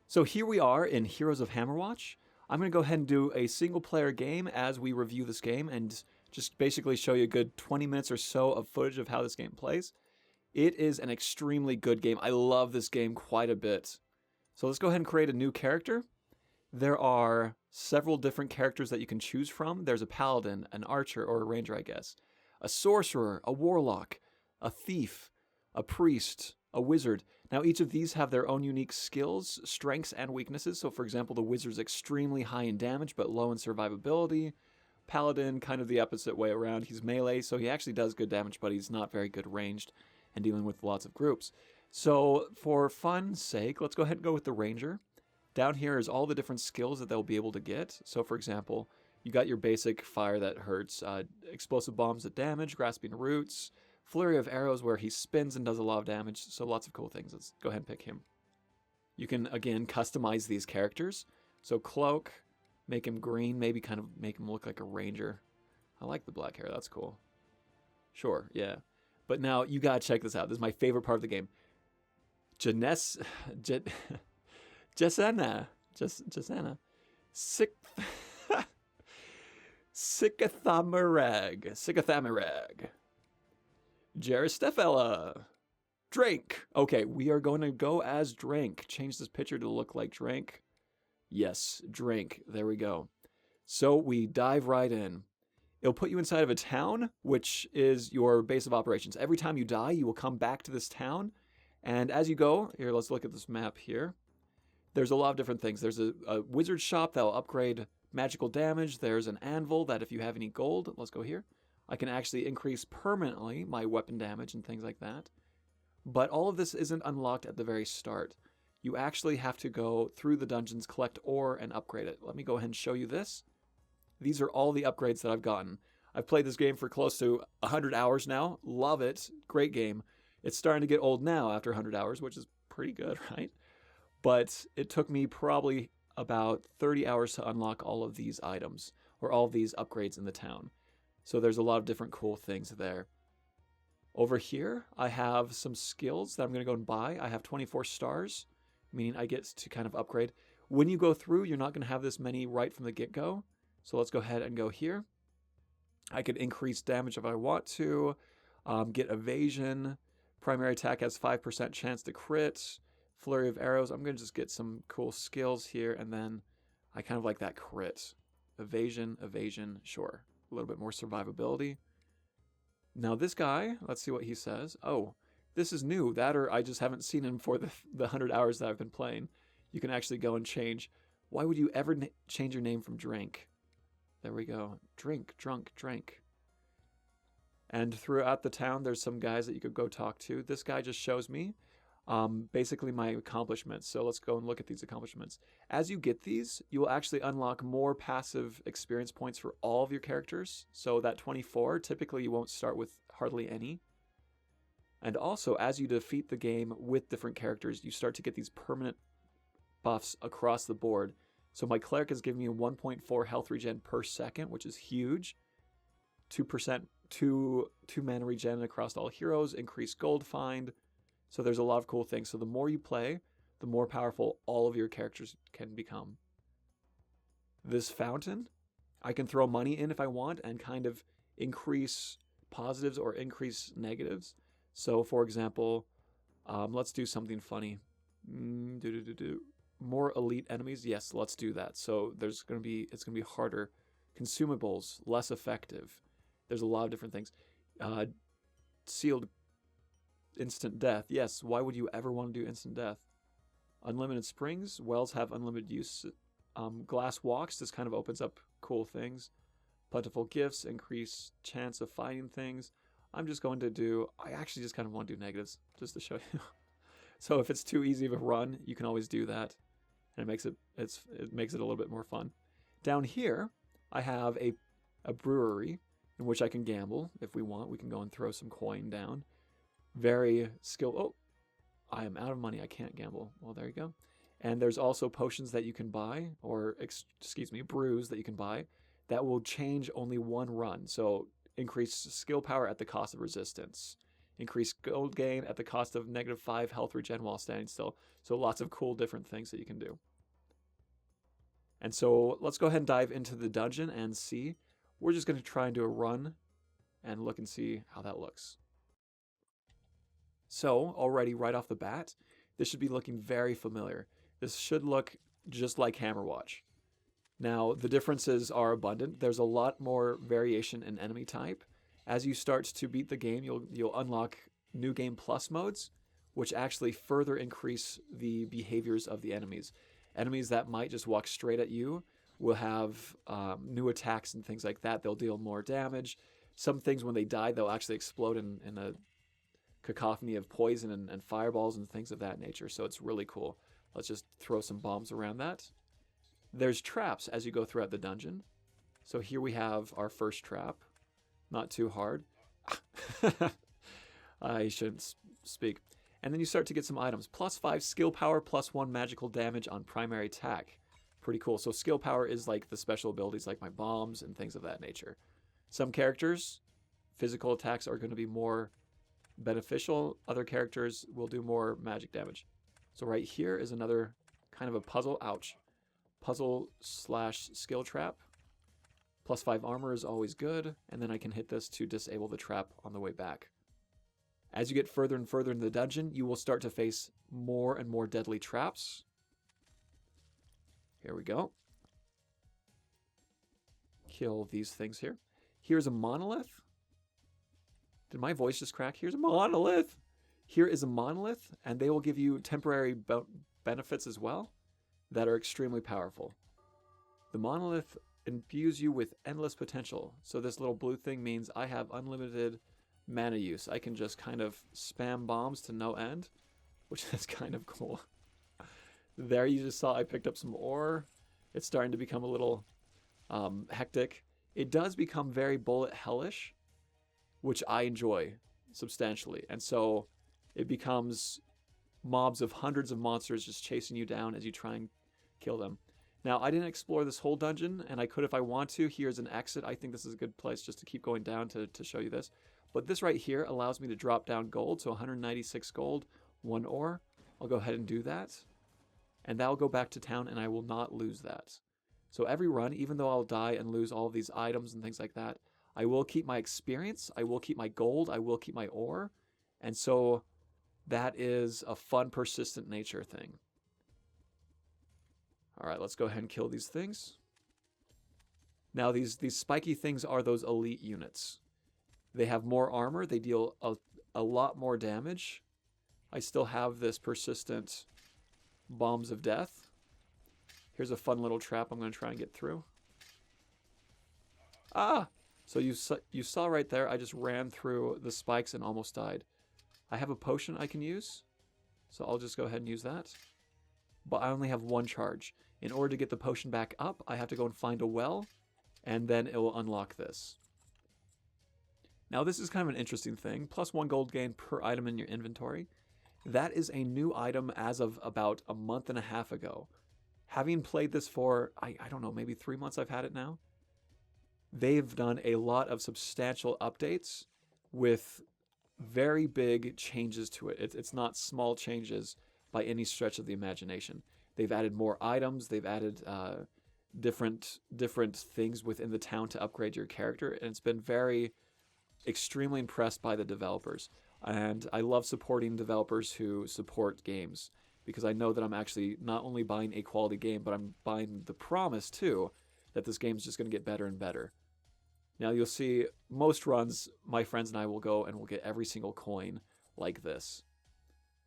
So here we are in Heroes of Hammerwatch. I'm going to go ahead and do a single player game as we review this game and just basically show you a good 20 minutes or so of footage of how this game plays. It is an extremely good game. I love this game quite a bit. So let's go ahead and create a new character. There are several different characters that you can choose from. There's a paladin, an archer, or a ranger, I guess. A sorcerer, a warlock, a thief, a priest, a wizard. Now, each of these have their own unique skills, strengths, and weaknesses. So, for example, the wizard's extremely high in damage, but low in survivability. Paladin, kind of the opposite way around. He's melee, so he actually does good damage, but he's not very good ranged and dealing with lots of groups. So, for fun's sake, let's go ahead and go with the ranger. Down here is all the different skills that they'll be able to get. So, for example, you got your basic fire that hurts, explosive bombs that damage, grasping roots, flurry of arrows where he spins and does a lot of damage. So lots of cool things. Let's go ahead and pick him. You can, again, customize these characters. So cloak, make him green, maybe kind of make him look like a ranger. I like the black hair. That's cool. Sure, yeah. But now you gotta check this out. This is my favorite part of the game. Jasana. Sikathamarag. Jaristefella. Drake. Okay, we are going to go as Drake. Change this picture to look like Drake. Yes, Drake. There we go. So we dive right in. It'll put you inside of a town, which is your base of operations. Every time you die, you will come back to this town. And as you go, here, let's look at this map here. There's a lot of different things. There's a wizard shop that will upgrade magical damage. There's an anvil that if you have any gold, let's go here. I can actually increase permanently my weapon damage and things like that. But all of this isn't unlocked at the very start. You actually have to go through the dungeons, collect ore, and upgrade it. Let me go ahead and show you this. These are all the upgrades that I've gotten. I've played this game for close to 100 hours now. Love it. Great game. It's starting to get old now after 100 hours, which is pretty good, right? But it took me probably about 30 hours to unlock all of these items, or all of these upgrades in the town. So there's a lot of different cool things there. Over here, I have some skills that I'm going to go and buy. I have 24 stars, meaning I get to kind of upgrade. When you go through, you're not going to have this many right from the get-go. So let's go ahead and go here. I could increase damage if I want to, get evasion. Primary attack has 5% chance to crit. Flurry of arrows. I'm going to just get some cool skills here, and then I kind of like that crit. Evasion, sure. A little bit more survivability. Now this guy, let's see what he says. Oh, this is new. That or I just haven't seen him for the 100 hours that I've been playing. You can actually go and change. Why would you ever change your name from Drink? There we go. Drink. And throughout the town, there's some guys that you could go talk to. This guy just shows me basically my accomplishments. So let's go and look at these accomplishments. As you get these, you will actually unlock more passive experience points for all of your characters. So that 24, typically you won't start with hardly any. And also, as you defeat the game with different characters, you start to get these permanent buffs across the board. So my cleric is giving me a 1.4 health regen per second, which is huge. 2% 2 mana regen across all heroes, increased gold find. So there's a lot of cool things. So the more you play, the more powerful all of your characters can become. This fountain, I can throw money in if I want and kind of increase positives or increase negatives. So for example, let's do something funny. More elite enemies. Yes, let's do that. So it's going to be harder. Consumables, less effective. There's a lot of different things. Sealed instant death. Yes, why would you ever want to do instant death? Unlimited springs. Wells have unlimited use. Glass walks. This kind of opens up cool things. Plentiful gifts. Increase chance of finding things. I'm just going to do... I actually just kind of want to do negatives just to show you. So if it's too easy of a run, you can always do that. And it makes it a little bit more fun. Down here, I have a brewery in which I can gamble if we want. We can go and throw some coin down. Very skilled. Oh, I am out of money. I can't gamble. Well, there you go. And there's also potions that you can buy, or brews that you can buy that will change only one run. So increase skill power at the cost of resistance. Increase gold gain at the cost of -5 health regen while standing still. So lots of cool different things that you can do. And so let's go ahead and dive into the dungeon and see. We're just going to try and do a run and look and see how that looks. So already right off the bat, this should be looking very familiar. This should look just like Hammerwatch. Now, the differences are abundant. There's a lot more variation in enemy type. As you start to beat the game, you'll unlock New Game Plus modes, which actually further increase the behaviors of the enemies. Enemies that might just walk straight at you will have new attacks and things like that. They'll deal more damage. Some things, when they die, they'll actually explode in a cacophony of poison and fireballs and things of that nature. So it's really cool. Let's just throw some bombs around that. There's traps as you go throughout the dungeon. So here we have our first trap. Not too hard. I shouldn't speak. And then you start to get some items. +5 skill power, +1 magical damage on primary attack. Pretty cool. So skill power is like the special abilities like my bombs and things of that nature. Some characters, physical attacks are going to be more beneficial. Other characters will do more magic damage. So right here is another kind of a puzzle. Ouch. Puzzle/skill trap. +5 armor is always good. And then I can hit this to disable the trap on the way back. As you get further and further in the dungeon, you will start to face more and more deadly traps. Here we go. Kill these things here. Here's a monolith. Did my voice just crack? Here's a monolith. Here is a monolith, and they will give you temporary benefits as well that are extremely powerful. The monolith imbues you with endless potential. So this little blue thing means I have unlimited mana use. I can just kind of spam bombs to no end, which is kind of cool. There you just saw I picked up some ore. It's starting to become a little hectic. It does become very bullet hellish, which I enjoy substantially. And so it becomes mobs of hundreds of monsters just chasing you down as you try and kill them. Now, I didn't explore this whole dungeon, and I could if I want to. Here's an exit. I think this is a good place just to keep going down to show you this. But this right here allows me to drop down gold, so 196 gold, 1 ore. I'll go ahead and do that. And that'll go back to town, and I will not lose that. So every run, even though I'll die and lose all of these items and things like that, I will keep my experience, I will keep my gold, I will keep my ore. And so that is a fun, persistent nature thing. All right, let's go ahead and kill these things. Now, these spiky things are those elite units. They have more armor. They deal a lot more damage. I still have this persistent bombs of death. Here's a fun little trap I'm going to try and get through. Ah! So you saw right there, I just ran through the spikes and almost died. I have a potion I can use, so I'll just go ahead and use that. But I only have 1 charge. In order to get the potion back up, I have to go and find a well, and then it will unlock this. Now this is kind of an interesting thing. +1 gold gain per item in your inventory. That is a new item as of about a month and a half ago. Having played this for, I don't know, maybe 3 months I've had it now. They've done a lot of substantial updates with very big changes to it. It's not small changes by any stretch of the imagination. They've added more items. They've added different things within the town to upgrade your character. And it's been extremely impressed by the developers. And I love supporting developers who support games because I know that I'm actually not only buying a quality game, but I'm buying the promise too that this game is just going to get better and better. Now you'll see most runs, my friends and I will go and we'll get every single coin like this.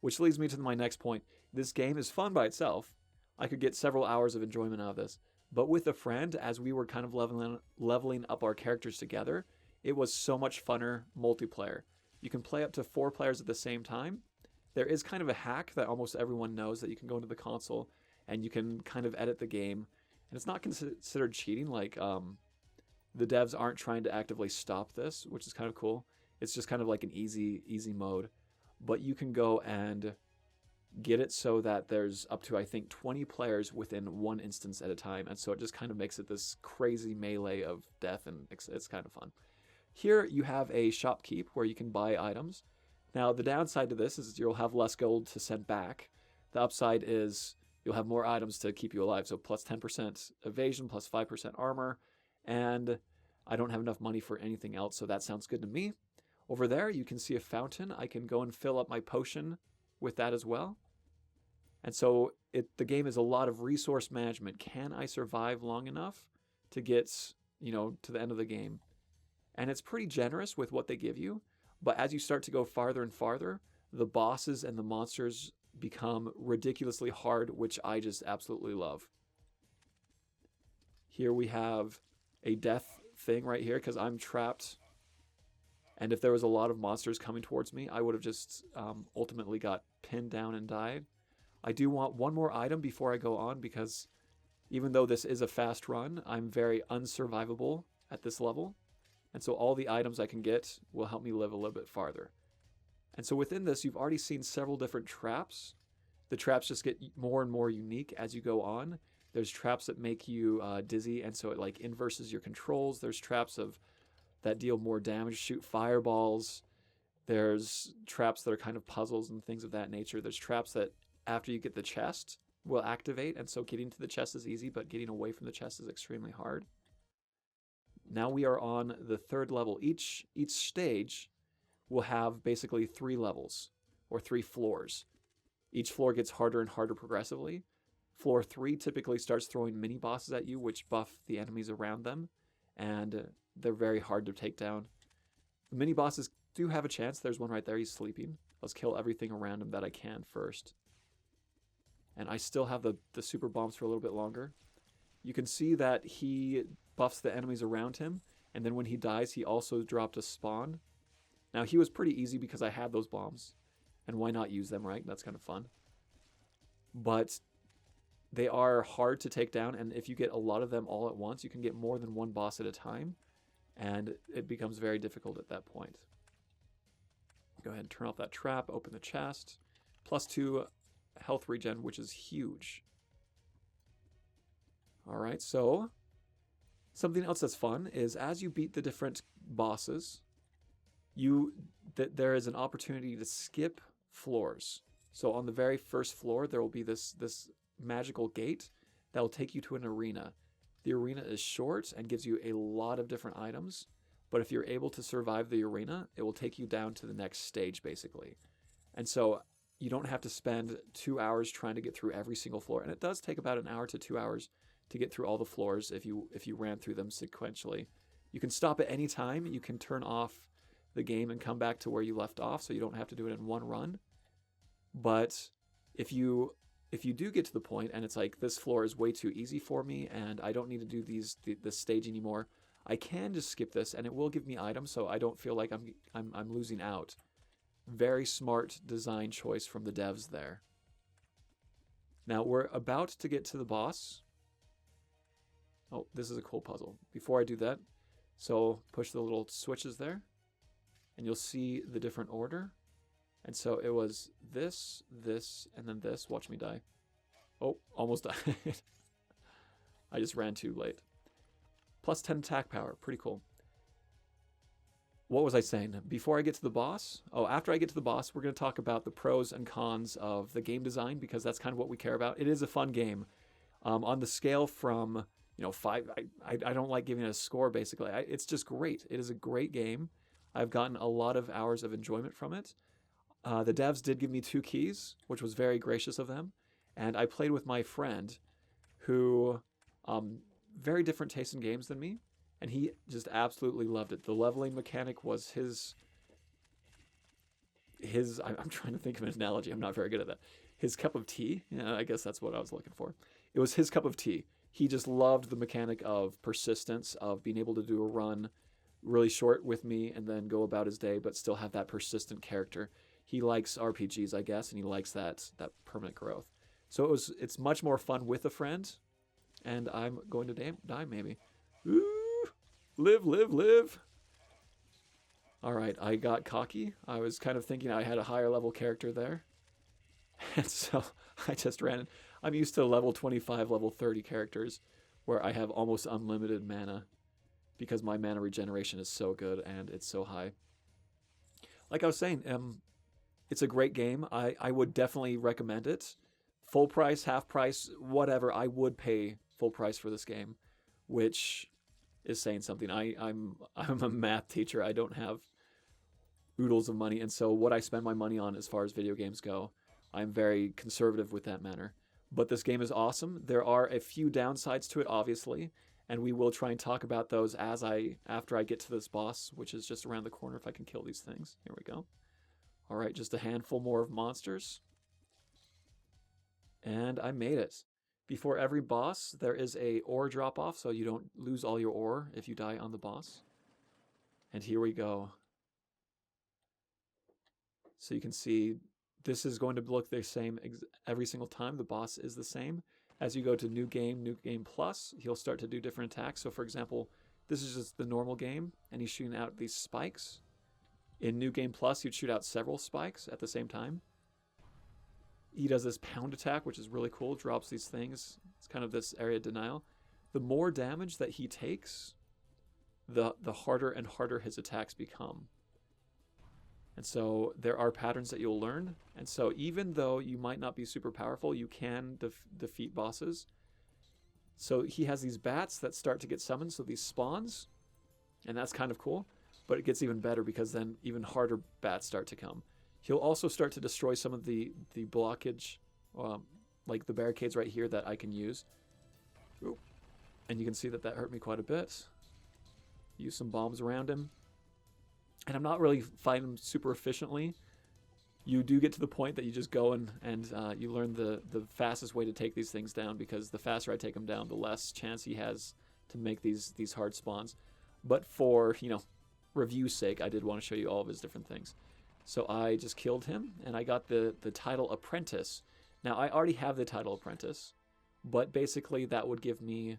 Which leads me to my next point. This game is fun by itself. I could get several hours of enjoyment out of this. But with a friend, as we were kind of leveling up our characters together, it was so much funner multiplayer. You can play up to 4 players at the same time. There is kind of a hack that almost everyone knows that you can go into the console and you can kind of edit the game. And it's not considered cheating. Like, the devs aren't trying to actively stop this, which is kind of cool. It's just kind of like an easy mode. But you can go and get it so that there's up to, I think, 20 players within one instance at a time. And so it just kind of makes it this crazy melee of death, and it's kind of fun. Here you have a shopkeep where you can buy items. Now, the downside to this is you'll have less gold to send back. The upside is you'll have more items to keep you alive. So plus 10% evasion, plus 5% armor. And I don't have enough money for anything else, so that sounds good to me. Over there, you can see a fountain. I can go and fill up my potion with that as well. And so the game is a lot of resource management. Can I survive long enough to get, to the end of the game? And it's pretty generous with what they give you. But as you start to go farther and farther, the bosses and the monsters become ridiculously hard, which I just absolutely love. Here we have a death thing right here because I'm trapped. And if there was a lot of monsters coming towards me, I would have just ultimately got pinned down and died. I do want one more item before I go on because even though this is a fast run, I'm very unsurvivable at this level. And so all the items I can get will help me live a little bit farther. And so within this, you've already seen several different traps. The traps just get more and more unique as you go on. There's traps that make you dizzy, and so it like inverses your controls. There's traps that deal more damage, shoot fireballs. There's traps that are kind of puzzles and things of that nature. There's traps that after you get the chest will activate, and so getting to the chest is easy, but getting away from the chest is extremely hard. Now we are on the third level. Each stage will have basically 3 levels or 3 floors. Each floor gets harder and harder progressively. Floor 3 typically starts throwing mini bosses at you, which buff the enemies around them, and they're very hard to take down. The mini bosses do have a chance. There's one right there. He's sleeping. Let's kill everything around him that I can first. And I still have the super bombs for a little bit longer. You can see that he buffs the enemies around him, and then when he dies, he also dropped a spawn. Now, he was pretty easy because I had those bombs, and why not use them, right? That's kind of fun. But they are hard to take down, and if you get a lot of them all at once, you can get more than one boss at a time, and it becomes very difficult at that point. Go ahead and turn off that trap, open the chest. +2 health regen, which is huge. All right, so something else that's fun is as you beat the different bosses, there is an opportunity to skip floors. So on the very first floor, there will be this magical gate that will take you to an arena. The arena is short and gives you a lot of different items, but if you're able to survive the arena, it will take you down to the next stage, basically. And so you don't have to spend 2 hours trying to get through every single floor, and it does take about an hour to 2 hours to get through all the floors if you ran through them sequentially. You can stop at any time. You can turn off the game and come back to where you left off, so you don't have to do it in one run. But if you do get to the point and it's like, this floor is way too easy for me and I don't need to do this stage anymore, I can just skip this and it will give me items, so I don't feel like I'm losing out. Very smart design choice from the devs there. Now we're about to get to the boss. Oh, this is a cool puzzle. Before I do that, so push the little switches there, and you'll see the different order. And so it was this, and then this. Watch me die. Oh, almost died. I just ran too late. +10 attack power. Pretty cool. What was I saying? Before I get to the boss? Oh, after I get to the boss, we're going to talk about the pros and cons of the game design, because that's kind of what we care about. It is a fun game. On the scale from 5, I don't like giving it a score, basically. It's just great. It is a great game. I've gotten a lot of hours of enjoyment from it. The devs did give me 2 keys, which was very gracious of them. And I played with my friend who, very different taste in games than me. And he just absolutely loved it. The leveling mechanic was his I'm trying to think of an analogy. I'm not very good at that. His cup of tea. Yeah, I guess that's what I was looking for. It was his cup of tea. He just loved the mechanic of persistence, of being able to do a run really short with me and then go about his day, but still have that persistent character. He likes RPGs, I guess, and he likes that permanent growth. So it's much more fun with a friend, and I'm going to die maybe. Ooh, live. All right, I got cocky. I was kind of thinking I had a higher level character there. And so I just ran. I'm used to level 25, level 30 characters where I have almost unlimited mana because my mana regeneration is so good and it's so high. Like I was saying, It's a great game. I would definitely recommend it. Full price, half price, whatever. I would pay full price for this game, which is saying something. I'm a math teacher. I don't have oodles of money, and so what I spend my money on as far as video games go, I'm very conservative with that manner. But this game is awesome. There are a few downsides to it, obviously, and we will try and talk about those after I get to this boss, which is just around the corner if I can kill these things. Here we go. All right, just a handful more of monsters. And I made it. Before every boss, there is a ore drop-off, so you don't lose all your ore if you die on the boss. And here we go. So you can see this is going to look the same every single time. The boss is the same. As you go to New Game Plus, he'll start to do different attacks. So for example, this is just the normal game, and he's shooting out these spikes. In New Game Plus, you'd shoot out several spikes at the same time. He does this pound attack, which is really cool. Drops these things. It's kind of this area of denial. The more damage that he takes, the harder and harder his attacks become. And so there are patterns that you'll learn. And so even though you might not be super powerful, you can defeat bosses. So he has these bats that start to get summoned, so these spawns. And that's kind of cool. But it gets even better because then even harder bats start to come. He'll also start to destroy some of the blockage, like the barricades right here that I can use. Ooh. And you can see that hurt me quite a bit. Use some bombs around him. And I'm not really fighting him super efficiently. You do get to the point that you just go and you learn the fastest way to take these things down, because the faster I take him down, the less chance he has to make these hard spawns. But for, review's sake, I did want to show you all of his different things. So I just killed him, and I got the title Apprentice. Now, I already have the title Apprentice, but basically that would give me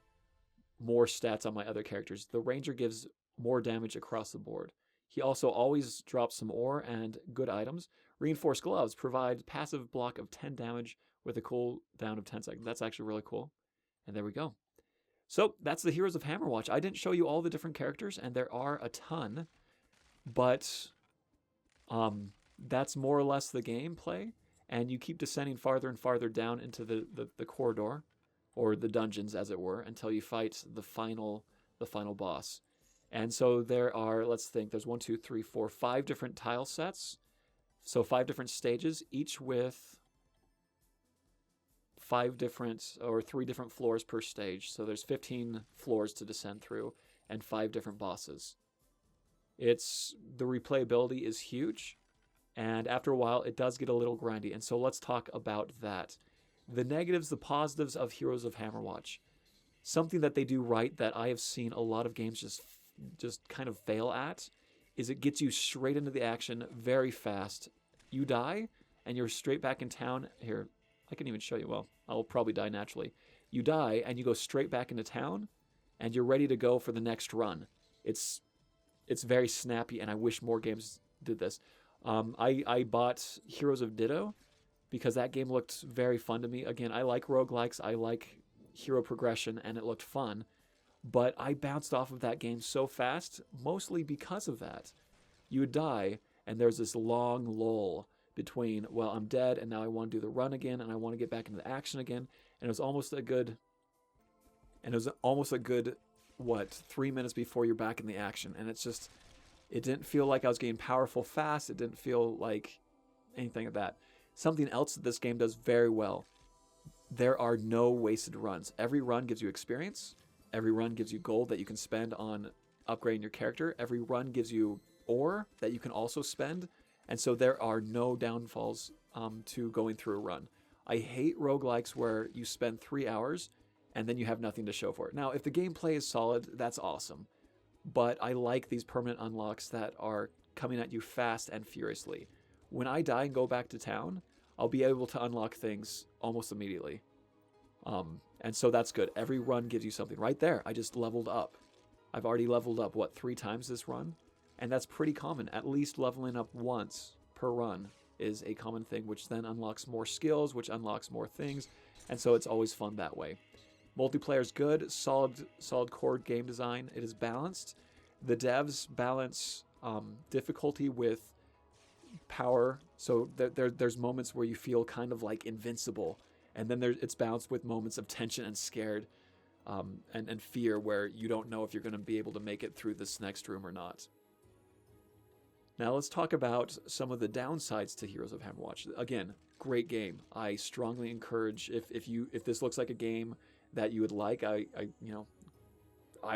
more stats on my other characters. The Ranger gives more damage across the board. He also always drops some ore and good items. Reinforced gloves provide passive block of 10 damage with a cooldown of 10 seconds. That's actually really cool. And there we go. So that's the Heroes of Hammerwatch. I didn't show you all the different characters, and there are a ton, but that's more or less the gameplay. And you keep descending farther and farther down into the corridor, or the dungeons, as it were, until you fight the final boss. And so there are, let's think, there's 1, 2, 3, 4, 5 different tile sets. So 5 different stages, each with 3 different floors per stage. So there's 15 floors to descend through and 5 different bosses. The replayability is huge, and after a while it does get a little grindy. And so let's talk about that. The negatives, the positives of Heroes of Hammerwatch. Something that they do right that I have seen a lot of games just kind of fail at is it gets you straight into the action very fast. You die and you're straight back in town. Here, I can even show you. Well, I'll probably die naturally. You die and you go straight back into town and you're ready to go for the next run. It's very snappy, and I wish more games did this. I bought Heroes of Ditto because that game looked very fun to me. Again, I like roguelikes. I like hero progression, and it looked fun. But I bounced off of that game so fast, mostly because of that. You would die, and there's this long lull between, well, I'm dead, and now I want to do the run again, and I want to get back into the action again. And it was almost a good, 3 minutes before you're back in the action. And it didn't feel like I was getting powerful fast. It didn't feel like anything of that. Something else that this game does very well. There are no wasted runs. Every run gives you experience. Every run gives you gold that you can spend on upgrading your character. Every run gives you ore that you can also spend. And so there are no downfalls to going through a run. I hate roguelikes where you spend 3 hours and then you have nothing to show for it. Now, if the gameplay is solid, that's awesome. But I like these permanent unlocks that are coming at you fast and furiously. When I die and go back to town, I'll be able to unlock things almost immediately. And so that's good. Every run gives you something. Right there, I just leveled up. I've already leveled up, 3 times this run? And that's pretty common. At least leveling up once per run is a common thing, which then unlocks more skills, which unlocks more things. And so it's always fun that way. Multiplayer is good, solid core game design. It is balanced. The devs balance difficulty with power. So there's moments where you feel kind of like invincible, and then it's balanced with moments of tension and scared, and fear, where you don't know if you're going to be able to make it through this next room or not. Now let's talk about some of the downsides to Heroes of Hammerwatch. Again, great game. I strongly encourage, if this looks like a game that you would like, I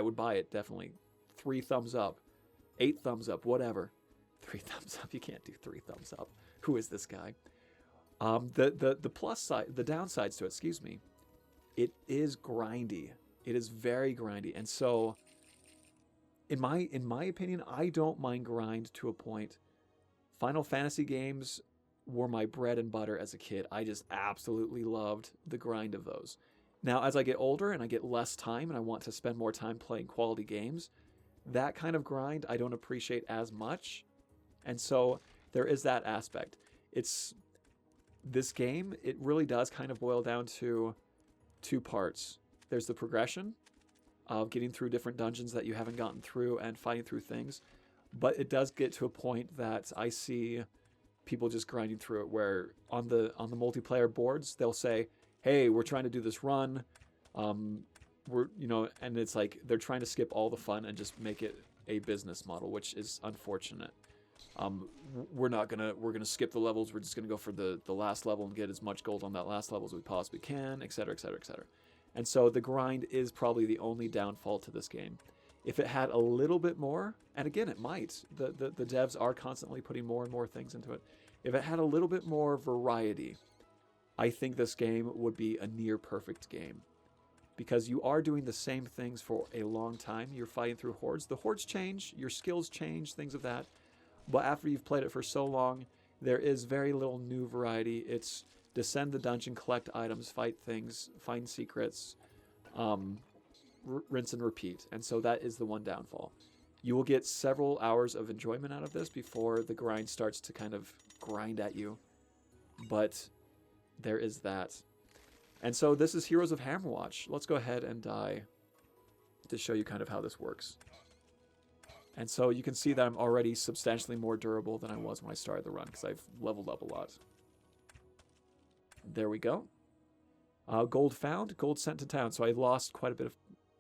would buy it, definitely. 3 thumbs up, 8 thumbs up, whatever. 3 thumbs up. You can't do 3 thumbs up. Who is this guy? The plus side, the downsides to it, excuse me. It is grindy. It is very grindy, and so in my opinion, I don't mind grind to a point. Final Fantasy games were my bread and butter as a kid. I just absolutely loved the grind of those. Now, as I get older and I get less time and I want to spend more time playing quality games, that kind of grind I don't appreciate as much. And so there is that aspect. This game, it really does kind of boil down to 2 parts. There's the progression of getting through different dungeons that you haven't gotten through and fighting through things. But it does get to a point that I see people just grinding through it, where on the multiplayer boards, they'll say, hey, we're trying to do this run. And it's like they're trying to skip all the fun and just make it a business model, which is unfortunate. We're gonna skip the levels. We're just gonna go for the last level and get as much gold on that last level as we possibly can, etc., etc., etc. And so the grind is probably the only downfall to this game. If it had a little bit more, and again, it might. The devs are constantly putting more and more things into it. If it had a little bit more variety, I think this game would be a near perfect game. Because you are doing the same things for a long time. You're fighting through hordes. The hordes change, your skills change, things of that. But after you've played it for so long, there is very little new variety. It's descend the dungeon, collect items, fight things, find secrets, rinse and repeat. And so that is the one downfall. You will get several hours of enjoyment out of this before the grind starts to kind of grind at you. But there is that. And so this is Heroes of Hammerwatch. Let's go ahead and die to show you kind of how this works. And so you can see that I'm already substantially more durable than I was when I started the run, because I've leveled up a lot. There we go. Gold found, gold sent to town. So I lost quite a bit of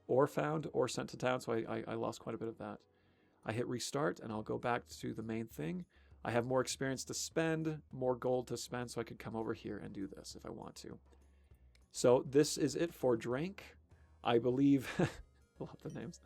ore found, ore sent to town, so I lost quite a bit of that. I hit restart, and I'll go back to the main thing. I have more experience to spend, more gold to spend, so I could come over here and do this if I want to. So this is it for Drink. I believe, I love the names.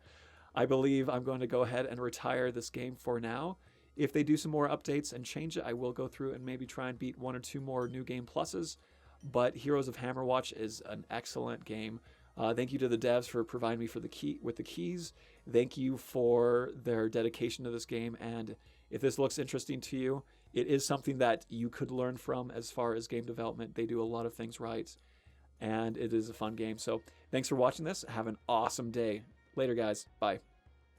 I believe I'm going to go ahead and retire this game for now. If they do some more updates and change it, I will go through and maybe try and beat 1 or 2 more new game pluses. But Heroes of Hammerwatch is an excellent game. Thank you to the devs for providing me with the keys. Thank you for their dedication to this game. And if this looks interesting to you, it is something that you could learn from as far as game development. They do a lot of things right, and it is a fun game. So thanks for watching this. Have an awesome day. Later, guys. Bye.